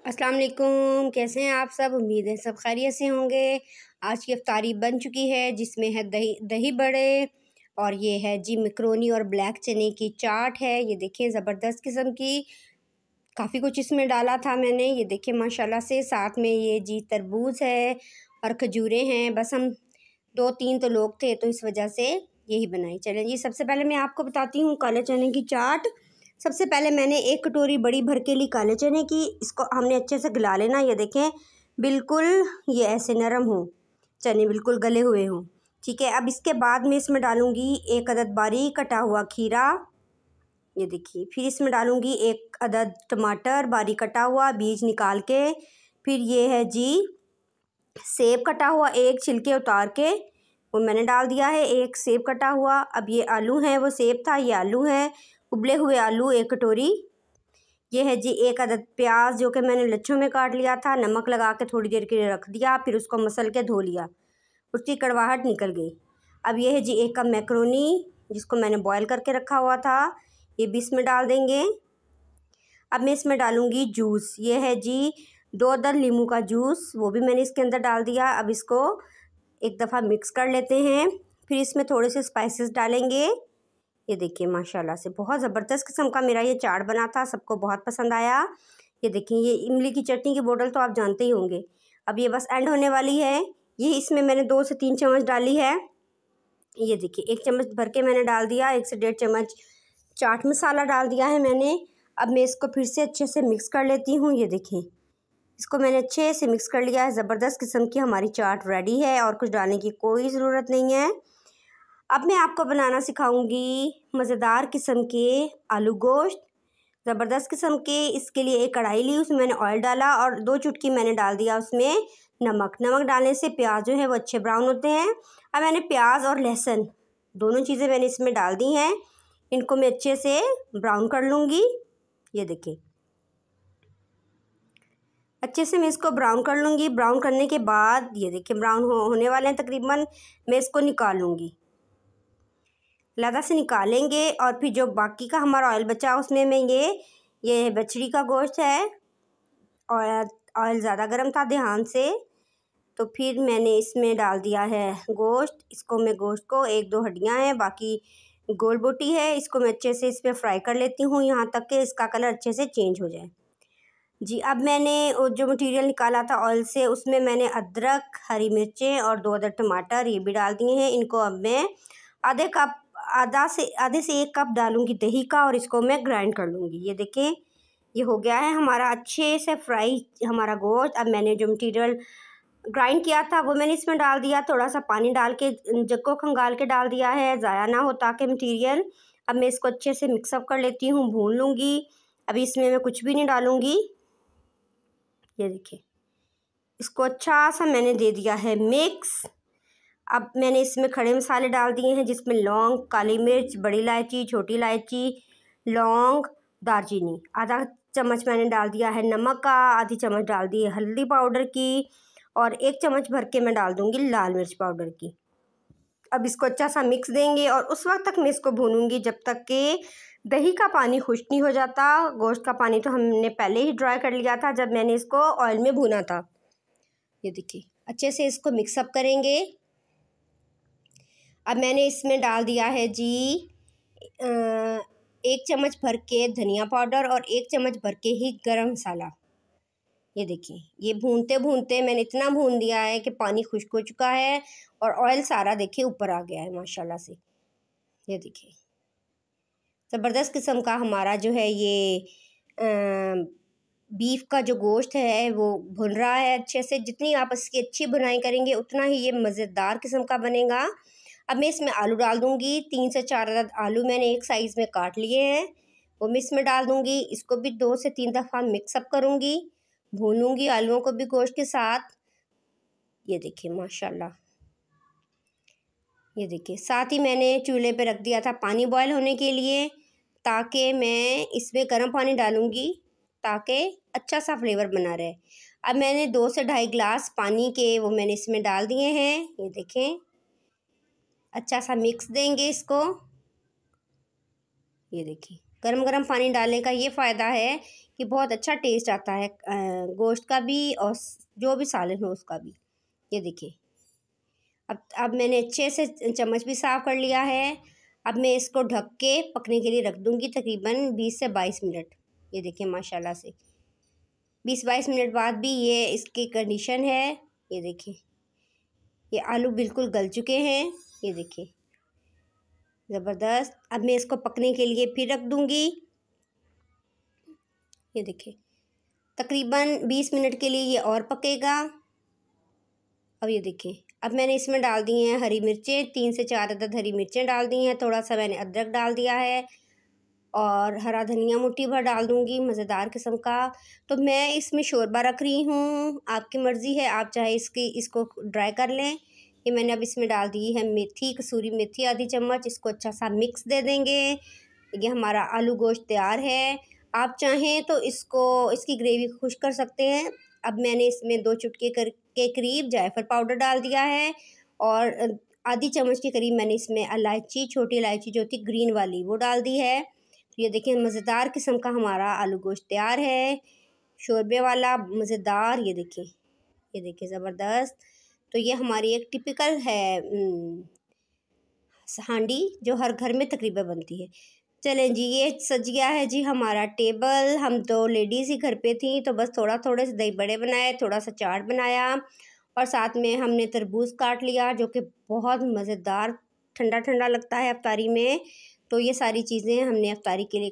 अस्सलाम वालेकुम। कैसे हैं आप सब? उम्मीद है सब खैरियत से होंगे। आज की इफ्तारी बन चुकी है जिसमें है दही बड़े और ये है जी मैकरोनी और ब्लैक चने की चाट है। ये देखिए ज़बरदस्त किस्म की, काफ़ी कुछ इसमें डाला था मैंने। ये देखिए माशाल्लाह से, साथ में ये जी तरबूज है और खजूरें हैं। बस हम 2-3 तो लोग थे तो इस वजह से यही बनाई। चलें जी, सबसे पहले मैं आपको बताती हूँ काले चने की चाट। सबसे पहले मैंने 1 कटोरी बड़ी भर के ली काले चने की। इसको हमने अच्छे से गला लेना। ये देखें बिल्कुल ये ऐसे नरम हो, चने बिल्कुल गले हुए हों। ठीक है, अब इसके बाद मैं इसमें डालूँगी 1 अदद बारीक कटा हुआ खीरा। ये देखिए, फिर इसमें डालूँगी 1 अदद टमाटर बारीक कटा हुआ, बीज निकाल के। फिर ये है जी सेब कटा हुआ, 1 छिलके उतार के वो मैंने डाल दिया है, 1 सेब कटा हुआ। अब ये आलू हैं, वो सेब था, ये आलू हैं, उबले हुए आलू 1 कटोरी। ये है जी 1 अदद प्याज जो कि मैंने लच्छों में काट लिया था, नमक लगा के थोड़ी देर के लिए रख दिया, फिर उसको मसल के धो लिया, उसकी कड़वाहट निकल गई। अब ये है जी 1 कप मैकरोनी जिसको मैंने बॉयल करके रखा हुआ था, ये भी इसमें डाल देंगे। अब मैं इसमें डालूँगी जूस। ये है जी 2 अदद नींबू का जूस, वो भी मैंने इसके अंदर डाल दिया। अब इसको एक दफ़ा मिक्स कर लेते हैं। फिर इसमें थोड़े से स्पाइसेस डालेंगे। ये देखिए माशाल्लाह से बहुत ज़बरदस्त किस्म का मेरा ये चाट बना था, सबको बहुत पसंद आया। ये देखिए, ये इमली की चटनी की बोतल तो आप जानते ही होंगे। अब ये बस एंड होने वाली है। ये इसमें मैंने 2 से 3 चम्मच डाली है। ये देखिए 1 चम्मच भर के मैंने डाल दिया, 1 से 1.5 चम्मच चाट मसाला डाल दिया है मैंने। अब मैं इसको फिर से अच्छे से मिक्स कर लेती हूँ। ये देखें, इसको मैंने अच्छे से मिक्स कर लिया है। ज़बरदस्त किस्म की हमारी चाट रेडी है और कुछ डालने की कोई ज़रूरत नहीं है। अब मैं आपको बनाना सिखाऊंगी मज़ेदार किस्म के आलू गोश्त, ज़बरदस्त किस्म के। इसके लिए एक कढ़ाई ली, उसमें मैंने ऑयल डाला और 2 चुटकी मैंने डाल दिया उसमें नमक। नमक डालने से प्याज जो है वो अच्छे ब्राउन होते हैं। अब मैंने प्याज और लहसुन दोनों चीज़ें मैंने इसमें डाल दी हैं, इनको मैं अच्छे से ब्राउन कर लूँगी। ये देखिए, अच्छे से मैं इसको ब्राउन कर लूँगी। ब्राउन करने के बाद ये देखिए ब्राउन होने वाले हैं तकरीबन, मैं इसको निकाल लूँगी। लगा से निकालेंगे और फिर जो बाकी का हमारा ऑयल बचा उसमें मैं ये बछड़ी का गोश्त है, और ऑयल ज़्यादा गर्म था ध्यान से, तो फिर मैंने इसमें डाल दिया है गोश्त। इसको मैं गोश्त को 1-2 हड्डियाँ हैं, बाकी गोल बोटी है, इसको मैं अच्छे से इस पर फ्राई कर लेती हूँ यहाँ तक कि इसका कलर अच्छे से चेंज हो जाए। जी, अब मैंने जो मटेरियल निकाला था ऑयल से उसमें मैंने अदरक, हरी मिर्चें और 2 अदद टमाटर ये भी डाल दिए हैं। इनको अब मैं आधे से 1 कप डालूँगी दही का और इसको मैं ग्राइंड कर लूँगी। ये देखें, ये हो गया है हमारा अच्छे से फ्राई हमारा गोश्त। अब मैंने जो मटेरियल ग्राइंड किया था वो मैंने इसमें डाल दिया, थोड़ा सा पानी डाल के जग को खंगाल के डाल दिया है, ज़ाया ना हो ताकि मटेरियल। अब मैं इसको अच्छे से मिक्सअप कर लेती हूँ, भून लूँगी। अभी इसमें मैं कुछ भी नहीं डालूँगी। ये देखिए, इसको अच्छा सा मैंने दे दिया है मिक्स। अब मैंने इसमें खड़े मसाले डाल दिए हैं जिसमें लौंग, काली मिर्च, बड़ी इलायची, छोटी इलायची, लौंग, दालचीनी। आधा चम्मच मैंने डाल दिया है नमक का, आधी चम्मच डाल दी है हल्दी पाउडर की और 1 चम्मच भर के मैं डाल दूँगी लाल मिर्च पाउडर की। अब इसको अच्छा सा मिक्स देंगे और उस वक्त तक मैं इसको भूनूंगी जब तक कि दही का पानी खुश्क नहीं हो जाता। गोश्त का पानी तो हमने पहले ही ड्राई कर लिया था जब मैंने इसको ऑयल में भूना था। ये देखिए, अच्छे से इसको मिक्सअप करेंगे। अब मैंने इसमें डाल दिया है जी 1 चम्मच भर के धनिया पाउडर और 1 चम्मच भर के ही गरम मसाला। ये देखिए, ये भूनते भूनते मैंने इतना भून दिया है कि पानी खुश्क हो चुका है और ऑयल सारा देखिए ऊपर आ गया है माशाल्लाह से। ये देखिए, ज़बरदस्त किस्म का हमारा जो है ये बीफ का जो गोश्त है वो भुन रहा है अच्छे से। जितनी आप इसकी अच्छी बुनाई करेंगे उतना ही ये मज़ेदार किस्म का बनेगा। अब मैं इसमें आलू डाल दूँगी, 3 से 4 अदद आलू मैंने एक साइज़ में काट लिए हैं, वो मैं इसमें डाल दूँगी। इसको भी 2 से 3 दफ़ा मिक्सअप करूँगी, भूनूँगी आलूओं को भी गोश्त के साथ। ये देखिए माशाल्लाह, ये देखिए, साथ ही मैंने चूल्हे पे रख दिया था पानी बॉयल होने के लिए, ताकि मैं इसमें गर्म पानी डालूँगी ताकि अच्छा सा फ्लेवर बना रहे। अब मैंने 2 से 2.5 गिलास पानी के वो मैंने इसमें डाल दिए हैं। ये देखें, अच्छा सा मिक्स देंगे इसको। ये देखिए, गरम गरम पानी डालने का ये फ़ायदा है कि बहुत अच्छा टेस्ट आता है गोश्त का भी और जो भी सालन हो उसका भी। ये देखिए अब मैंने अच्छे से चम्मच भी साफ़ कर लिया है। अब मैं इसको ढक के पकने के लिए रख दूँगी तकरीबन 20 से 22 मिनट। ये देखिए माशाल्लाह से 20-22 मिनट बाद भी ये इसकी कंडीशन है। ये देखिए ये आलू बिल्कुल गल चुके हैं। ये देखिए ज़बरदस्त। अब मैं इसको पकने के लिए फिर रख दूँगी। ये देखिए तकरीबन 20 मिनट के लिए ये और पकेगा। अब ये देखिए अब मैंने इसमें डाल दी हैं हरी मिर्चें, 3 से 4 अदद हरी मिर्चें डाल दी हैं। थोड़ा सा मैंने अदरक डाल दिया है और हरा धनिया मुट्ठी भर डाल दूँगी मज़ेदार किस्म का। तो मैं इसमें शोरबा रख रही हूँ, आपकी मर्ज़ी है, आप चाहे इसको ड्राई कर लें। ये मैंने अब इसमें डाल दी है मेथी, कसूरी मेथी आधी चम्मच। इसको अच्छा सा मिक्स दे देंगे। ये हमारा आलू गोश्त तैयार है। आप चाहें तो इसकी ग्रेवी खुश कर सकते हैं। अब मैंने इसमें 2 चुटकी के करीब जायफल पाउडर डाल दिया है और आधी चम्मच के करीब मैंने इसमें इलायची, छोटी इलायची जो होती ग्रीन वाली, वो डाल दी है। तो ये देखिए मज़ेदार किस्म का हमारा आलू गोश्त तैयार है, शोरबे वाला मज़ेदार। ये देखिए ज़बरदस्त। तो ये हमारी एक टिपिकल है हांडी जो हर घर में तकरीबन बनती है। चलें जी ये सज गया है जी हमारा टेबल। हम 2 लेडीज़ ही घर पे थी तो बस थोड़े से दही बड़े बनाए, थोड़ा सा चाट बनाया और साथ में हमने तरबूज काट लिया जो कि बहुत मज़ेदार ठंडा ठंडा लगता है अफ्तारी में। तो ये सारी चीज़ें हमने अफ्तारी के लिए